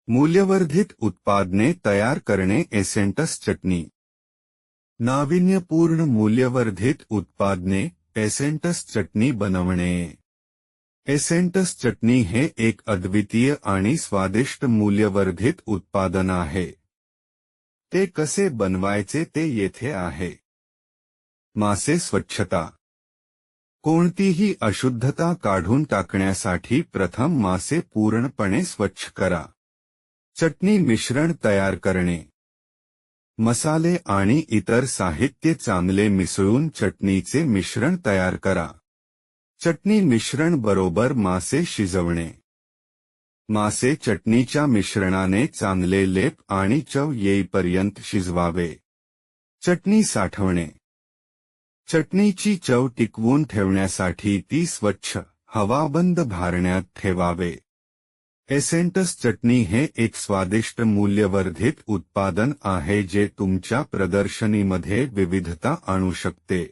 मूल्यवर्धित उत्पादने तयार करणे एसेंटस चटणी। नाविन्यपूर्ण मूल्यवर्धित उत्पादने एसेंटस चटणी बनवणे। एसेंटस चटणी हे एक अद्वितीय आणि स्वादिष्ट मूल्यवर्धित उत्पादन आहे। ते कसे बनवायचे ते येथे आहे। मासे स्वच्छता। कोणतीही अशुद्धता काढून टाकण्यासाठी प्रथम मासे पूर्णपणे स्वच्छ करा। चटणी मिश्रण तयार करणे। मसाले आणि इतर साहित्य चांगले मिसळून चटणीचे मिश्रण तयार करा। चटणी मिश्रण बरोबर मासे शिजवणे। मासे चटणीच्या मिश्रणाने चांगले लेप आणि चव येईपर्यंत शिजवावे। चटणी साठवणे। चटणीची चव टिकवून ठेवण्यासाठी ती स्वच्छ, हवाबंद भारण्यात ठेवावे। एसेंटस चटणी हे एक स्वादिष्ट मूल्यवर्धित उत्पादन आहे जे तुमच्या प्रदर्शनीमध्ये विविधता आणू शकते।